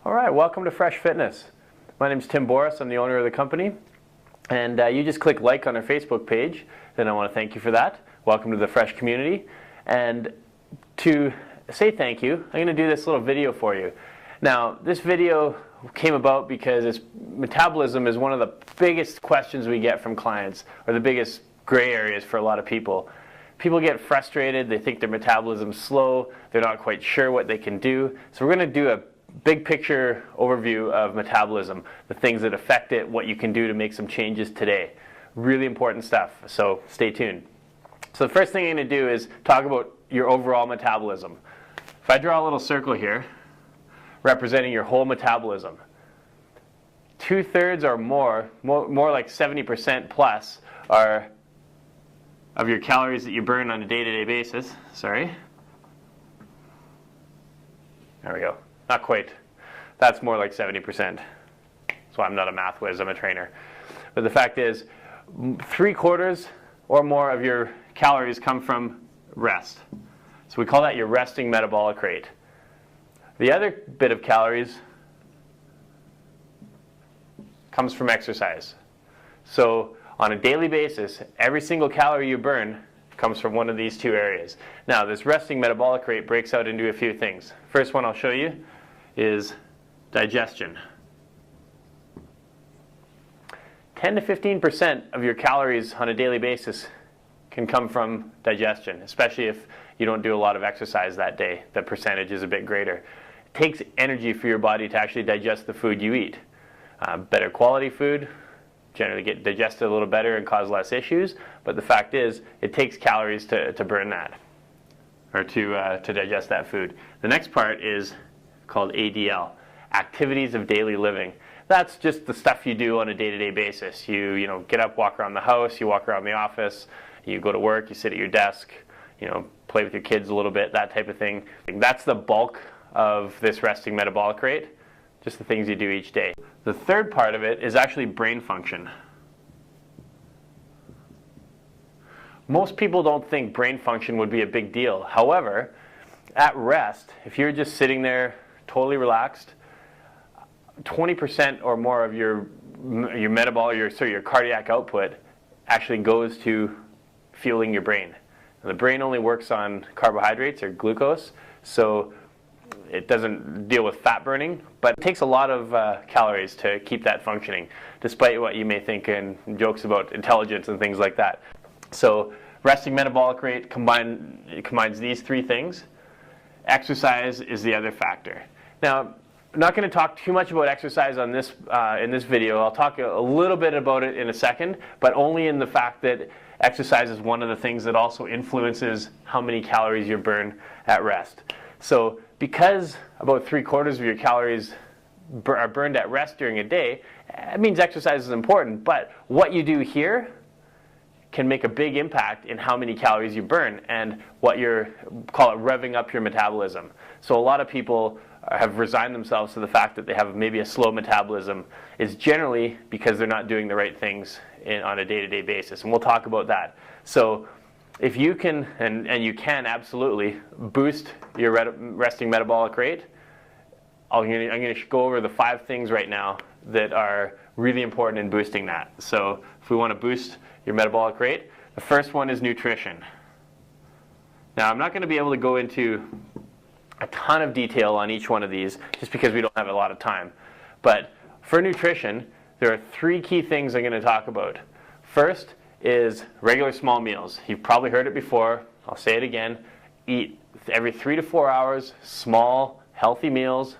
All right, welcome to Fresh Fitness. My name is Tim Boris. I'm the owner of the company. And you just click like on our Facebook page. Then I want to thank you for that. Welcome to the Fresh community. And to say thank you, I'm going to do this little video for you. Now, this video came about because metabolism is one of the biggest questions we get from clients, or the biggest gray areas for a lot of people. People get frustrated. They think their metabolism's slow. They're not quite sure what they can do. So we're going to do a big picture overview of metabolism, the things that affect it, what you can do to make some changes today. Really important stuff, so stay tuned. So the first thing I'm going to do is talk about your overall metabolism. If I draw a little circle here, representing your whole metabolism, 2/3 or more like 70% plus of your calories that you burn on a day-to-day basis. Sorry. There we go. Not quite. That's more like 70%. So I'm not a math whiz, I'm a trainer. But the fact is, 3/4 or more of your calories come from rest. So we call that your resting metabolic rate. The other bit of calories comes from exercise. So on a daily basis, every single calorie you burn comes from one of these two areas. Now, this resting metabolic rate breaks out into a few things. First one I'll show you is digestion. 10 to 15% of your calories on a daily basis can come from digestion, especially if you don't do a lot of exercise that day. The percentage is a bit greater. It takes energy for your body to actually digest the food you eat. Better quality food generally get digested a little better and cause less issues, but the fact is it takes calories to burn that, or to digest that food. The next part is called ADL, activities of daily living. That's just the stuff you do on a day-to-day basis. You get up, walk around the house, you walk around the office, you go to work, you sit at your desk, play with your kids a little bit, that type of thing. That's the bulk of this resting metabolic rate, just the things you do each day. The third part of it is actually brain function. Most people don't think brain function would be a big deal. However, at rest, if you're just sitting there totally relaxed, 20% or more of your cardiac output actually goes to fueling your brain. And the brain only works on carbohydrates or glucose, so it doesn't deal with fat burning, but it takes a lot of calories to keep that functioning, despite what you may think in jokes about intelligence and things like that. So resting metabolic rate combines these three things. Exercise is the other factor. Now, I'm not going to talk too much about exercise on this in this video. I'll talk a little bit about it in a second, but only in the fact that exercise is one of the things that also influences how many calories you burn at rest. So because about 3/4 of your calories are burned at rest during a day, it means exercise is important, but what you do here can make a big impact in how many calories you burn and what call it revving up your metabolism. So a lot of people have resigned themselves to the fact that they have maybe a slow metabolism. It's generally because they're not doing the right things on a day-to-day basis, and we'll talk about that. So if you can, and you can absolutely boost your resting metabolic rate, I'm going to go over the 5 things right now that are really important in boosting that. So if we want to boost your metabolic rate, the first one is nutrition. Now, I'm not going to be able to go into a ton of detail on each one of these just because we don't have a lot of time. But for nutrition, there are 3 key things I'm going to talk about. First is regular small meals. You've probably heard it before. I'll say it again. Eat every 3 to 4 hours, small, healthy meals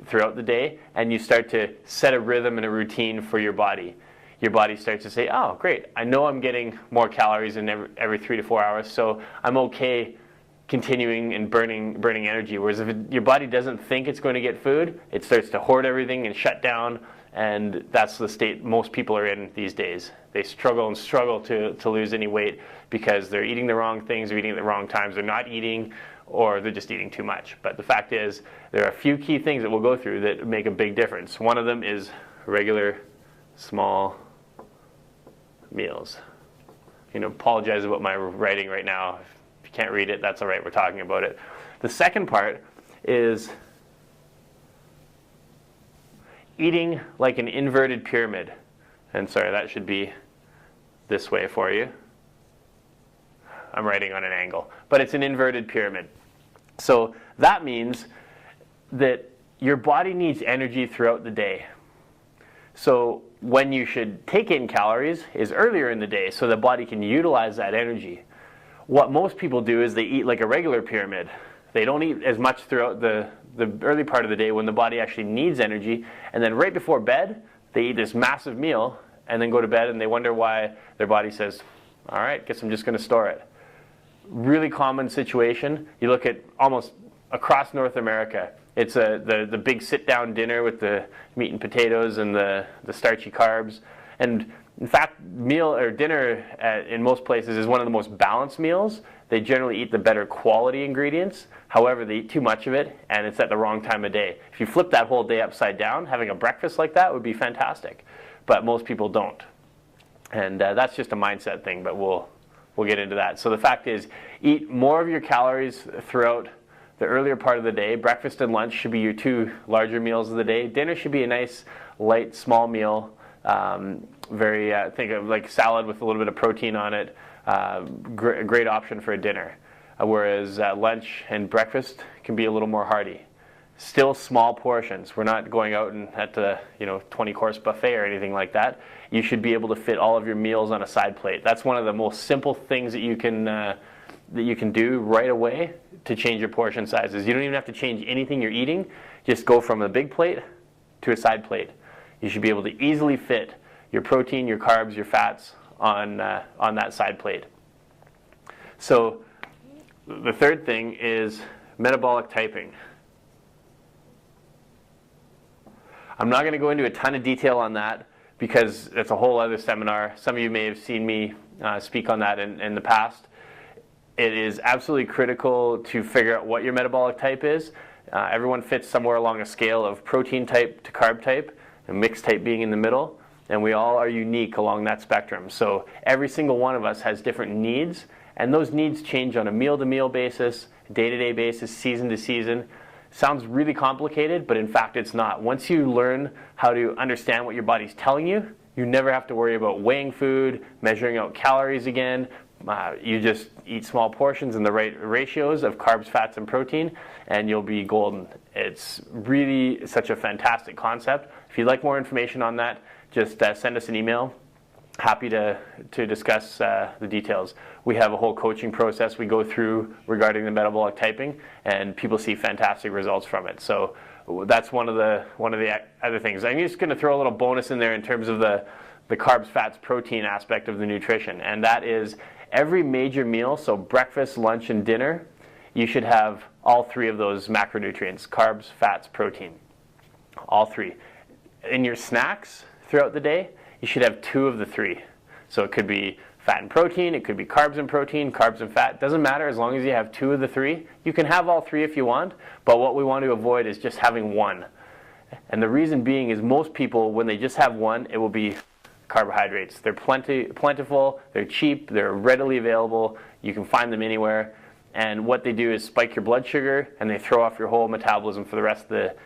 throughout the day, and you start to set a rhythm and a routine for your body. Your body starts to say, oh, great, I know I'm getting more calories in every 3 to 4 hours, so I'm okay continuing and burning energy. Whereas if your body doesn't think it's going to get food, it starts to hoard everything and shut down, and that's the state most people are in these days. They struggle to lose any weight because they're eating the wrong things, they're eating at the wrong times, they're not eating, or they're just eating too much. But the fact is, there are a few key things that we'll go through that make a big difference. One of them is regular, small meals. Apologize about my writing right now. If you can't read it, that's all right, we're talking about it. The second part is eating like an inverted pyramid. And sorry, that should be this way for you. I'm writing on an angle, but it's an inverted pyramid. So that means that your body needs energy throughout the day. So when you should take in calories is earlier in the day so the body can utilize that energy. What most people do is they eat like a regular pyramid. They don't eat as much throughout the early part of the day when the body actually needs energy, and then right before bed they eat this massive meal and then go to bed and they wonder why their body says, all right, guess I'm just going to store it. Really common situation. You look at almost across North America, it's the big sit-down dinner with the meat and potatoes and the starchy carbs. And in fact, meal or dinner in most places is one of the most balanced meals. They generally eat the better quality ingredients. However, they eat too much of it, and it's at the wrong time of day. If you flip that whole day upside down, having a breakfast like that would be fantastic. But most people don't. And that's just a mindset thing, but we'll get into that. So the fact is, eat more of your calories throughout the earlier part of the day. Breakfast and lunch should be your two larger meals of the day. Dinner should be a nice, light, small meal. Think of like salad with a little bit of protein on it. Great option for a dinner. Whereas lunch and breakfast can be a little more hearty. Still small portions. We're not going out and at the 20-course buffet or anything like that. You should be able to fit all of your meals on a side plate. That's one of the most simple things that you can do right away to change your portion sizes. You don't even have to change anything you're eating. Just go from a big plate to a side plate. You should be able to easily fit your protein, your carbs, your fats on that side plate. So the third thing is metabolic typing. I'm not going to go into a ton of detail on that because it's a whole other seminar. Some of you may have seen me speak on that in the past. It is absolutely critical to figure out what your metabolic type is. Everyone fits somewhere along a scale of protein type to carb type, and mixed type being in the middle, and we all are unique along that spectrum. So every single one of us has different needs, and those needs change on a meal-to-meal basis, day-to-day basis, season to season. Sounds really complicated, but in fact it's not. Once you learn how to understand what your body's telling you, you never have to worry about weighing food, measuring out calories again. You just eat small portions in the right ratios of carbs, fats, and protein, and you'll be golden. It's really such a fantastic concept. If you'd like more information on that, just send us an email. Happy to discuss the details. We have a whole coaching process we go through regarding the metabolic typing, and people see fantastic results from it. So that's one of the other things. I'm just going to throw a little bonus in there in terms of the carbs, fats, protein aspect of the nutrition, and that is every major meal, so breakfast, lunch, and dinner, you should have all three of those macronutrients: carbs, fats, protein. All three. In your snacks throughout the day, you should have two of the three. So it could be fat and protein, it could be carbs and protein, carbs and fat. Doesn't matter as long as you have two of the three. You can have all three if you want, but what we want to avoid is just having one. And the reason being is most people, when they just have one, it will be carbohydrates. They're plentiful, they're cheap, they're readily available, you can find them anywhere. And what they do is spike your blood sugar, and they throw off your whole metabolism for the rest of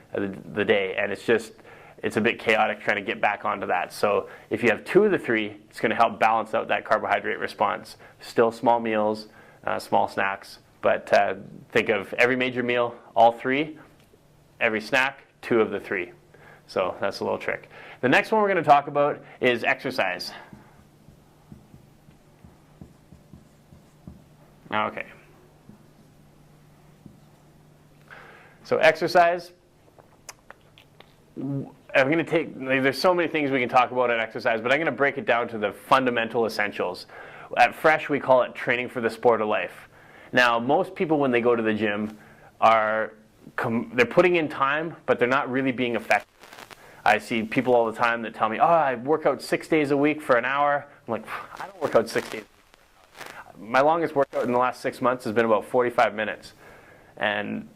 the day. And it's a bit chaotic trying to get back onto that. So if you have two of the three, it's going to help balance out that carbohydrate response. Still small meals, small snacks, but think of every major meal, all three, every snack, two of the three. So that's a little trick. The next one we're going to talk about is exercise. Okay. So exercise, there's so many things we can talk about at exercise, but I'm going to break it down to the fundamental essentials. At Fresh, we call it training for the sport of life. Now, most people when they go to the gym they're putting in time, but they're not really being effective. I see people all the time that tell me, oh, I work out 6 days a week for an hour. I'm like, I don't work out 6 days. My longest workout in the last 6 months has been about 45 minutes. And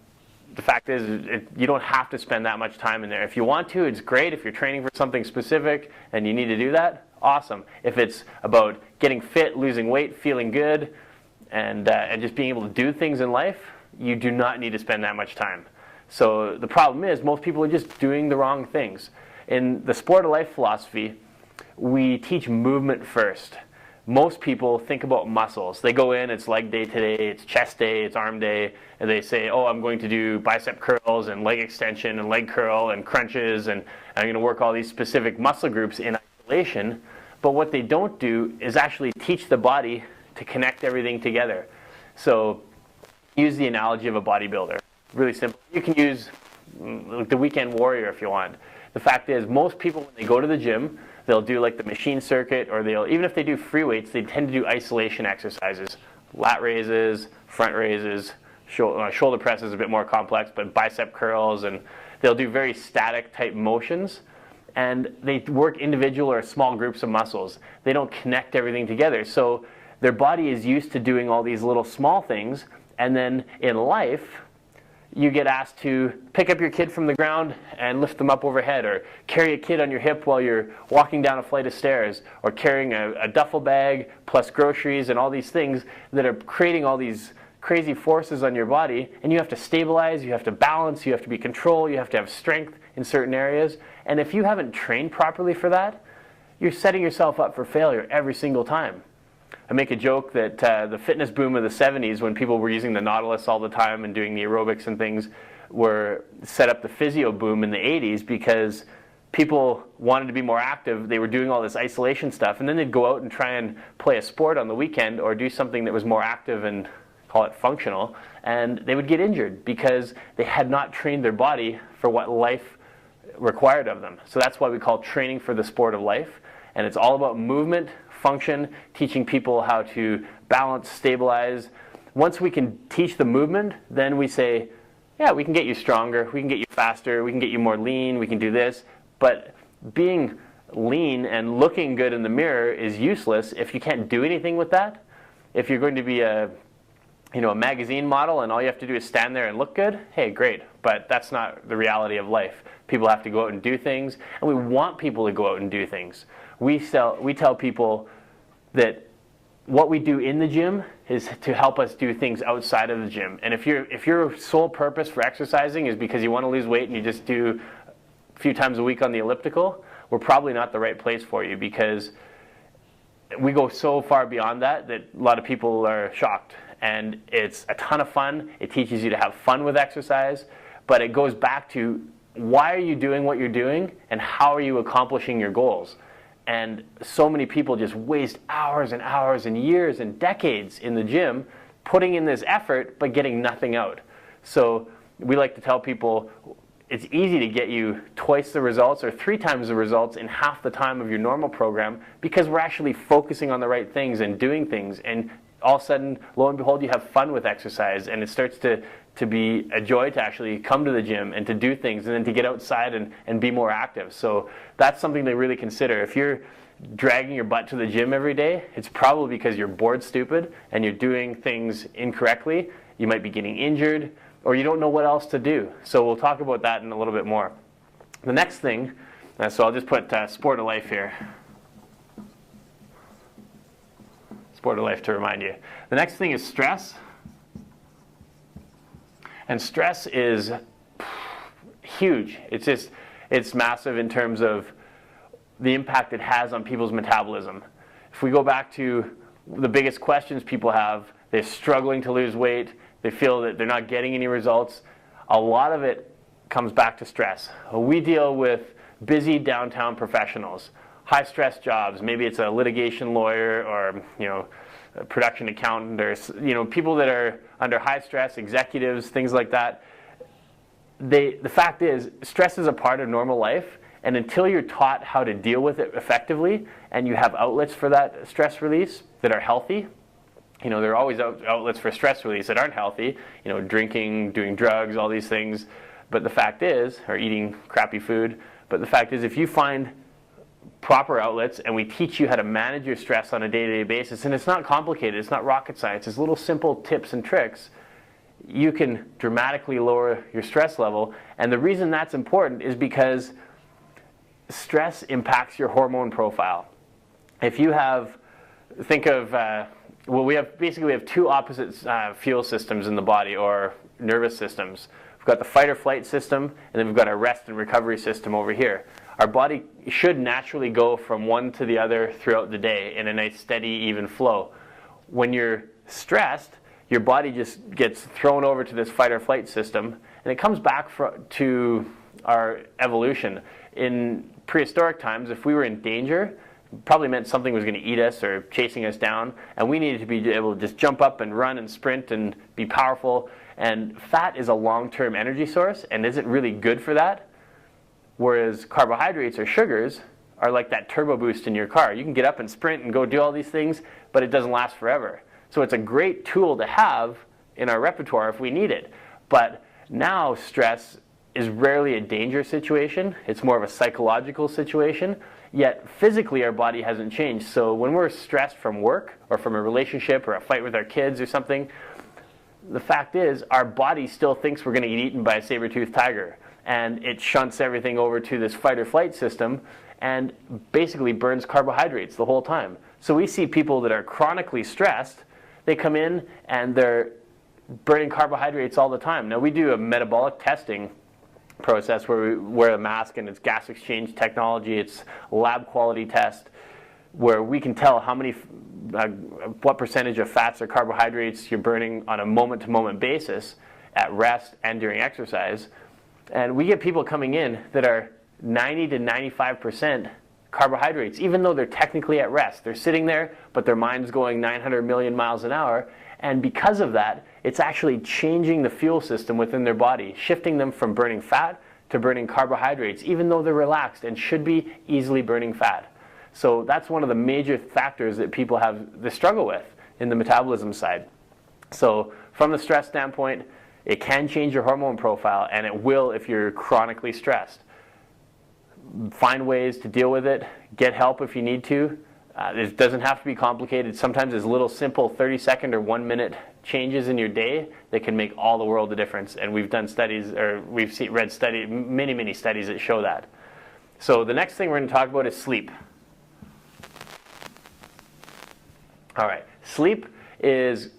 the fact is, you don't have to spend that much time in there. If you want to, it's great. If you're training for something specific and you need to do that, awesome. If it's about getting fit, losing weight, feeling good, and just being able to do things in life, you do not need to spend that much time. So the problem is most people are just doing the wrong things. in the sport of life philosophy, we teach movement first. Most people think about muscles. They go in, it's leg day today, it's chest day, it's arm day, and they say, oh, I'm going to do bicep curls and leg extension and leg curl and crunches, and I'm going to work all these specific muscle groups in isolation. But what they don't do is actually teach the body to connect everything together. So use the analogy of a bodybuilder. Really simple. You can use the weekend warrior if you want. The fact is, most people, when they go to the gym, they'll do like the machine circuit, or even if they do free weights, they tend to do isolation exercises. Lat raises, front raises, shoulder press is a bit more complex, but bicep curls, and they'll do very static type motions. And they work individual or small groups of muscles. They don't connect everything together. So their body is used to doing all these little small things, and then in life, you get asked to pick up your kid from the ground and lift them up overhead, or carry a kid on your hip while you're walking down a flight of stairs, or carrying a duffel bag plus groceries and all these things that are creating all these crazy forces on your body, and you have to stabilize, you have to balance, you have to be control, you have to have strength in certain areas. And if you haven't trained properly for that, you're setting yourself up for failure every single time. I make a joke that the fitness boom of the 70s, when people were using the Nautilus all the time and doing the aerobics and things, were set up the physio boom in the 80s because people wanted to be more active. They were doing all this isolation stuff, and then they'd go out and try and play a sport on the weekend or do something that was more active and call it functional, and they would get injured because they had not trained their body for what life required of them. So that's why we call training for the sport of life, and it's all about movement, function, teaching people how to balance, stabilize. Once we can teach the movement, then we say, yeah, we can get you stronger, we can get you faster, we can get you more lean, we can do this. But being lean and looking good in the mirror is useless if you can't do anything with that. If you're going to be a magazine model and all you have to do is stand there and look good, hey, great. But that's not the reality of life. People have to go out and do things, and we want people to go out and do things. We tell people that what we do in the gym is to help us do things outside of the gym. And if your sole purpose for exercising is because you want to lose weight and you just do a few times a week on the elliptical, we're probably not the right place for you, because we go so far beyond that a lot of people are shocked. And it's a ton of fun. It teaches you to have fun with exercise, but it goes back to why are you doing what you're doing and how are you accomplishing your goals? And so many people just waste hours and hours and years and decades in the gym putting in this effort but getting nothing out. So we like to tell people it's easy to get you twice the results or 3 times the results in half the time of your normal program, because we're actually focusing on the right things and doing things, and all of a sudden, lo and behold, you have fun with exercise, and it starts to be a joy to actually come to the gym and to do things and then to get outside and be more active. So that's something to really consider. If you're dragging your butt to the gym every day, it's probably because you're bored stupid and you're doing things incorrectly. You might be getting injured, or you don't know what else to do. So we'll talk about that in a little bit more. The next thing, so I'll just put sport of life here. Sport of life to remind you. The next thing is stress. And stress is huge. It's massive in terms of the impact it has on people's metabolism. If we go back to the biggest questions people have, they're struggling to lose weight, they feel that they're not getting any results. A lot of it comes back to stress. We deal with busy downtown professionals, high stress jobs. Maybe it's a litigation lawyer or a production accountant, or people that are under high stress, executives, things like that. The fact is, stress is a part of normal life, and until you're taught how to deal with it effectively and you have outlets for that stress release that are healthy, there are always outlets for stress release that aren't healthy, drinking, doing drugs, all these things. But the fact is, or eating crappy food, but the fact is, if you find proper outlets and we teach you how to manage your stress on a day-to-day basis, and it's not complicated, it's not rocket science, it's little simple tips and tricks, you can dramatically lower your stress level. And the reason that's important is because stress impacts your hormone profile. If you think of, we have 2 opposite fuel systems in the body, or nervous systems. We've got the fight or flight system, and then we've got our rest and recovery system over here. Our body should naturally go from one to the other throughout the day in a nice, steady, even flow. When you're stressed, your body just gets thrown over to this fight or flight system, and it comes back to our evolution. In prehistoric times, if we were in danger, it probably meant something was going to eat us or chasing us down, and we needed to be able to just jump up and run and sprint and be powerful. And fat is a long-term energy source and isn't really good for that, whereas carbohydrates or sugars are like that turbo boost in your car. You can get up and sprint and go do all these things, but it doesn't last forever. So it's a great tool to have in our repertoire if we need it. But now stress is rarely a danger situation. It's more of a psychological situation. Yet physically our body hasn't changed. So when we're stressed from work or from a relationship or a fight with our kids or something, the fact is our body still thinks we're going to get eaten by a saber-toothed tiger. And it shunts everything over to this fight or flight system and basically burns carbohydrates the whole time. So we see people that are chronically stressed, they come in and they're burning carbohydrates all the time. Now we do a metabolic testing process where we wear a mask, and it's gas exchange technology. It's a lab quality test where we can tell how many, what percentage of fats or carbohydrates you're burning on a moment-to-moment basis at rest and during exercise. And we get people coming in that are 90 to 95% carbohydrates, even though they're technically at rest. They're sitting there, but their mind's going 900 million miles an hour. And because of that, it's actually changing the fuel system within their body, shifting them from burning fat to burning carbohydrates, even though they're relaxed and should be easily burning fat. So that's one of the major factors that people have the struggle with in the metabolism side. So from the stress standpoint, it can change your hormone profile, and it will if you're chronically stressed. Find ways to deal with it. Get help if you need to. It doesn't have to be complicated. Sometimes there's little simple 30-second or 1-minute changes in your day that can make all the world a difference. And we've done studies, or read many studies that show that. So the next thing we're going to talk about is sleep. All right, sleep is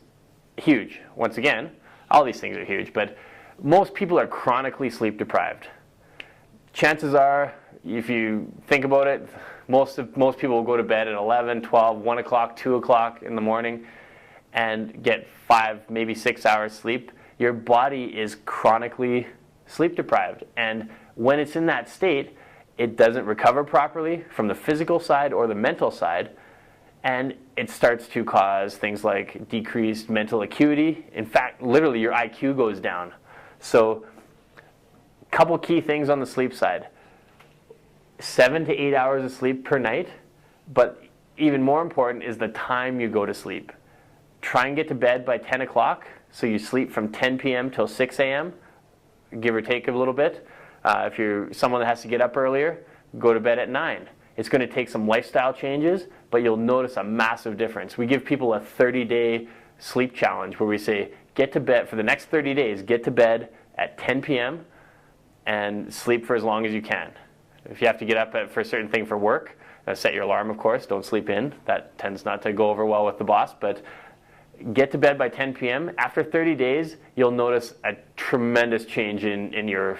huge. Once again, all these things are huge, but most people are chronically sleep deprived. Chances are, if you think about it, most people will go to bed at 11, 12, 1 o'clock, 2 o'clock in the morning and get 5, maybe 6 hours sleep. Your body is chronically sleep deprived. And when it's in that state, it doesn't recover properly from the physical side or the mental side. And it starts to cause things like decreased mental acuity. In fact, literally your IQ goes down. So a couple key things on the sleep side. 7 to 8 hours of sleep per night, but even more important is the time you go to sleep. Try and get to bed by 10 o'clock, so you sleep from 10 p.m. till 6 a.m., give or take a little bit. If you're someone that has to get up earlier, go to bed at 9. It's going to take some lifestyle changes, but you'll notice a massive difference. We give people a 30-day sleep challenge where we say, get to bed for the next 30 days, get to bed at 10 p.m. and sleep for as long as you can. If you have to get up for a certain thing for work, set your alarm, of course. Don't sleep in. That tends not to go over well with the boss. But get to bed by 10 p.m. After 30 days, you'll notice a tremendous change in your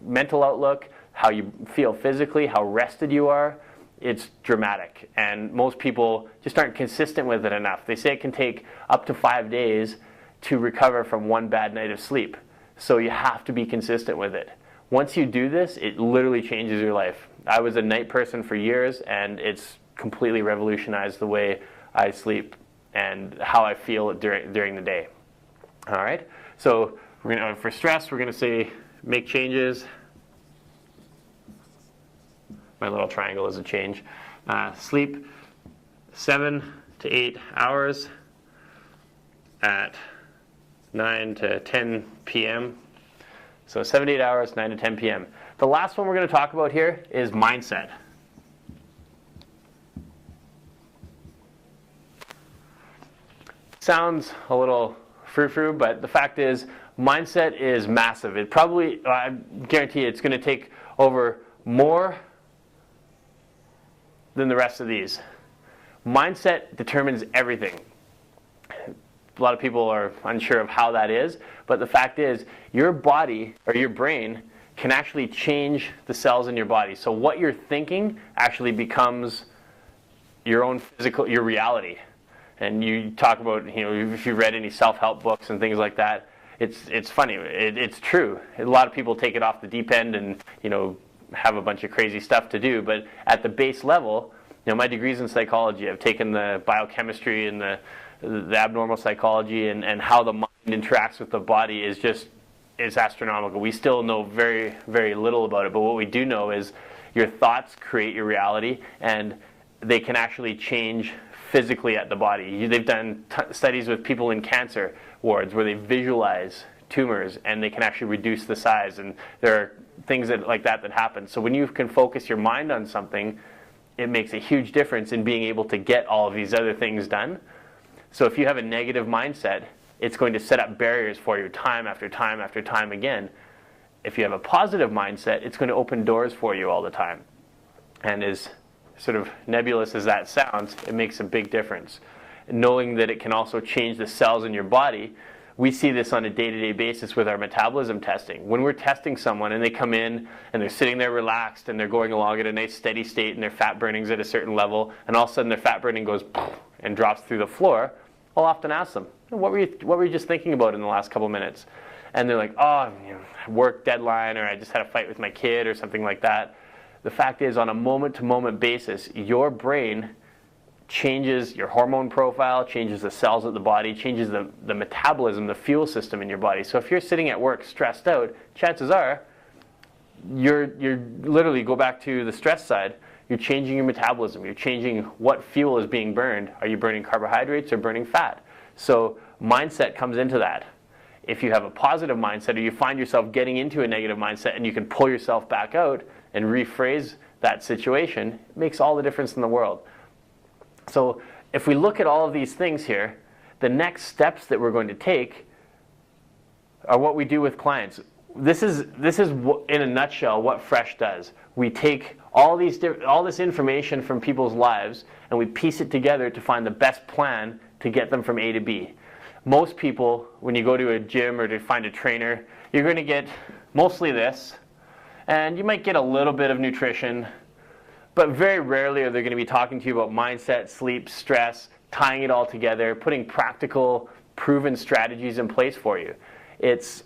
mental outlook, how you feel physically, how rested you are. It's dramatic. And most people just aren't consistent with it enough. They say it can take up to 5 days to recover from one bad night of sleep. So you have to be consistent with it. Once you do this, it literally changes your life. I was a night person for years, and it's completely revolutionized the way I sleep and how I feel during the day. All right? So for stress, we're going to say make changes. My little triangle is a change. Sleep 7 to 8 hours at 9 to 10 p.m. So 7 to 8 hours, 9 to 10 p.m. The last one we're going to talk about here is mindset. Sounds a little frou-frou, but the fact is mindset is massive. It probably, I guarantee it's going to take over more than the rest of these. Mindset determines everything. A lot of people are unsure of how that is, but the fact is your body or your brain can actually change the cells in your body. So what you're thinking actually becomes your own physical, your reality. And you talk about, if you read any self-help books and things like that, it's funny. It's true. A lot of people take it off the deep end and, have a bunch of crazy stuff to do. But at the base level, my degree's in psychology. I've taken the biochemistry and the abnormal psychology, and how the mind interacts with the body is astronomical. We still know very, very little about it, but what we do know is your thoughts create your reality, and they can actually change physically at the body. They've done studies with people in cancer wards where they visualize tumors and they can actually reduce the size, and there are things like that happen. So when you can focus your mind on something, it makes a huge difference in being able to get all of these other things done. So if you have a negative mindset, it's going to set up barriers for you time after time after time again. If you have a positive mindset, it's going to open doors for you all the time. And as sort of nebulous as that sounds, it makes a big difference. Knowing that it can also change the cells in your body, we see this on a day-to-day basis with our metabolism testing. When we're testing someone and they come in and they're sitting there relaxed and they're going along at a nice steady state and their fat burning's at a certain level, and all of a sudden their fat burning goes and drops through the floor, I'll often ask them, what were you just thinking about in the last couple minutes? And they're like, work deadline, or I just had a fight with my kid, or something like that. The fact is, on a moment-to-moment basis, your brain changes your hormone profile, changes the cells of the body, changes the metabolism, the fuel system in your body. So if you're sitting at work stressed out, chances are you're literally, go back to the stress side, you're changing your metabolism. You're changing what fuel is being burned. Are you burning carbohydrates or burning fat? So mindset comes into that. If you have a positive mindset, or you find yourself getting into a negative mindset and you can pull yourself back out and rephrase that situation, it makes all the difference in the world. So if we look at all of these things here, the next steps that we're going to take are what we do with clients. This is in a nutshell what Fresh does. We take all this information from people's lives and we piece it together to find the best plan to get them from A to B. Most people, when you go to a gym or to find a trainer, you're going to get mostly this, and you might get a little bit of nutrition, but very rarely are they going to be talking to you about mindset, sleep, stress, tying it all together, putting practical, proven strategies in place for you. It's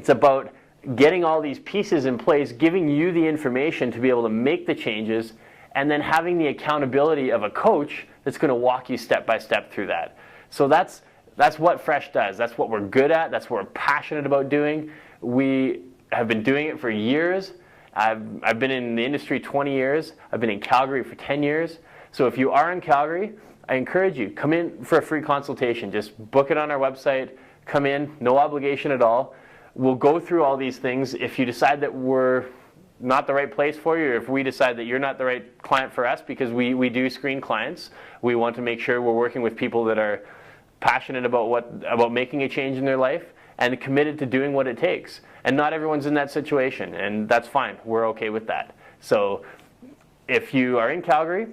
about getting all these pieces in place, giving you the information to be able to make the changes, and then having the accountability of a coach that's going to walk you step by step through that. So that's what Fresh does. That's what we're good at. That's what we're passionate about doing. We have been doing it for years. I've been in the industry 20 years. I've been in Calgary for 10 years. So if you are in Calgary, I encourage you, come in for a free consultation. Just book it on our website. Come in, no obligation at all. We'll go through all these things. If you decide that we're not the right place for you, or if we decide that you're not the right client for us, because we do screen clients, we want to make sure we're working with people that are passionate about making a change in their life and committed to doing what it takes. And not everyone's in that situation, and that's fine. We're okay with that. So if you are in Calgary,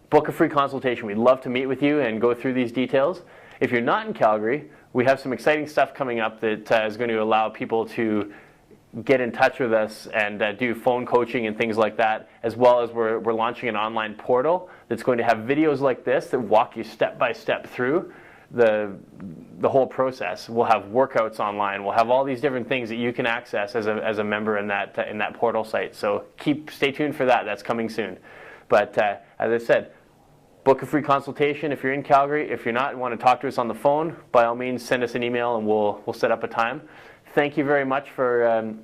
book a free consultation. We'd love to meet with you and go through these details. If you're not in Calgary, we have some exciting stuff coming up that is going to allow people to get in touch with us and do phone coaching and things like that, as well as we're launching an online portal that's going to have videos like this that walk you step by step through the whole process. We'll have workouts online. We'll have all these different things that you can access as a member in that portal site. So stay tuned for that. That's coming soon. But as I said, book a free consultation if you're in Calgary. If you're not and want to talk to us on the phone, by all means, send us an email and we'll set up a time. Thank you very much for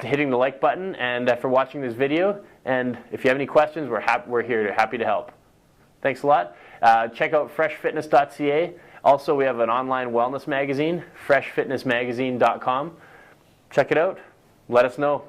hitting the like button and for watching this video. And if you have any questions, we're here, happy to help. Thanks a lot. Check out freshfitness.ca. Also, we have an online wellness magazine, freshfitnessmagazine.com. Check it out. Let us know.